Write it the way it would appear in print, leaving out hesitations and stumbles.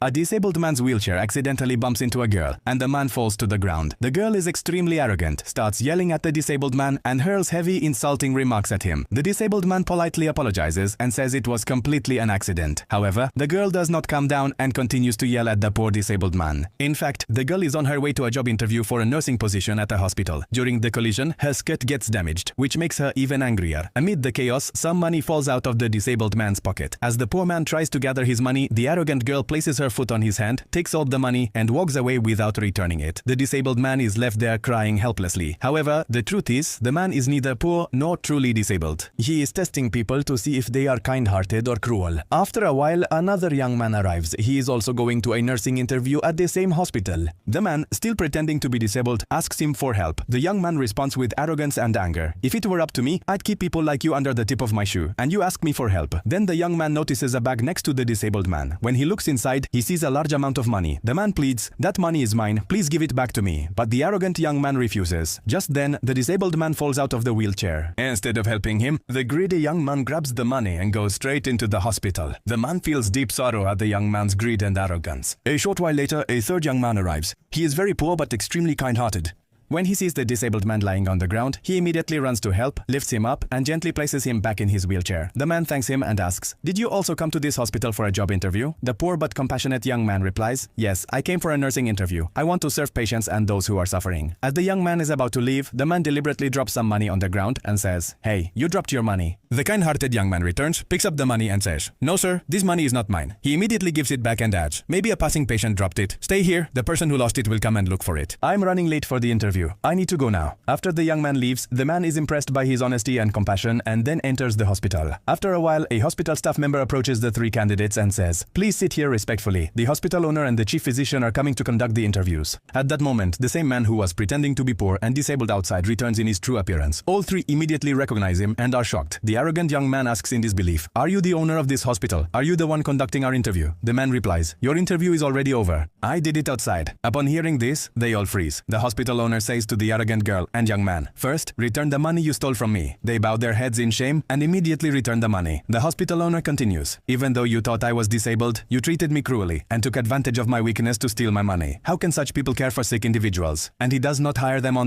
A disabled man's wheelchair accidentally bumps into a girl, and the man falls to the ground. The girl is extremely arrogant, starts yelling at the disabled man, and hurls heavy, insulting remarks at him. The disabled man politely apologizes and says it was completely an accident. However, the girl does not calm down and continues to yell at the poor disabled man. In fact, the girl is on her way to a job interview for a nursing position at a hospital. During the collision, her skirt gets damaged, which makes her even angrier. Amid the chaos, some money falls out of the disabled man's pocket. As the poor man tries to gather his money, the arrogant girl places her foot on his hand, takes all the money, and walks away without returning it. The disabled man is left there crying helplessly. However, the truth is, the man is neither poor nor truly disabled. He is testing people to see if they are kind-hearted or cruel. After a while, another young man arrives. He is also going to a nursing interview at the same hospital. The man, still pretending to be disabled, asks him for help. The young man responds with arrogance and anger. "If it were up to me, I'd keep people like you under the tip of my shoe, and you ask me for help." Then the young man notices a bag next to the disabled man. When he looks inside, he sees a large amount of money. The man pleads, "That money is mine, please give it back to me." But the arrogant young man refuses. Just then, the disabled man falls out of the wheelchair. Instead of helping him, the greedy young man grabs the money and goes straight into the hospital. The man feels deep sorrow at the young man's greed and arrogance. A short while later, a third young man arrives. He is very poor but extremely kind-hearted. When he sees the disabled man lying on the ground, he immediately runs to help, lifts him up, and gently places him back in his wheelchair. The man thanks him and asks, "Did you also come to this hospital for a job interview?" The poor but compassionate young man replies, "Yes, I came for a nursing interview. I want to serve patients and those who are suffering." As the young man is about to leave, the man deliberately drops some money on the ground and says, "Hey, you dropped your money." The kind-hearted young man returns, picks up the money and says, "No sir, this money is not mine." He immediately gives it back and adds, "Maybe a passing patient dropped it. Stay here, the person who lost it will come and look for it. I'm running late for the interview. I need to go now." After the young man leaves, the man is impressed by his honesty and compassion and then enters the hospital. After a while, a hospital staff member approaches the three candidates and says, "Please sit here respectfully. The hospital owner and the chief physician are coming to conduct the interviews." At that moment, the same man who was pretending to be poor and disabled outside returns in his true appearance. All three immediately recognize him and are shocked. The arrogant young man asks in disbelief, "Are you the owner of this hospital? Are you the one conducting our interview?" The man replies, "Your interview is already over. I did it outside." Upon hearing this, they all freeze. The hospital owner says to the arrogant girl and young man, "First, return the money you stole from me." They bow their heads in shame and immediately return the money. The hospital owner continues, "Even though you thought I was disabled, you treated me cruelly and took advantage of my weakness to steal my money. How can such people care for sick individuals?" And he does not hire them on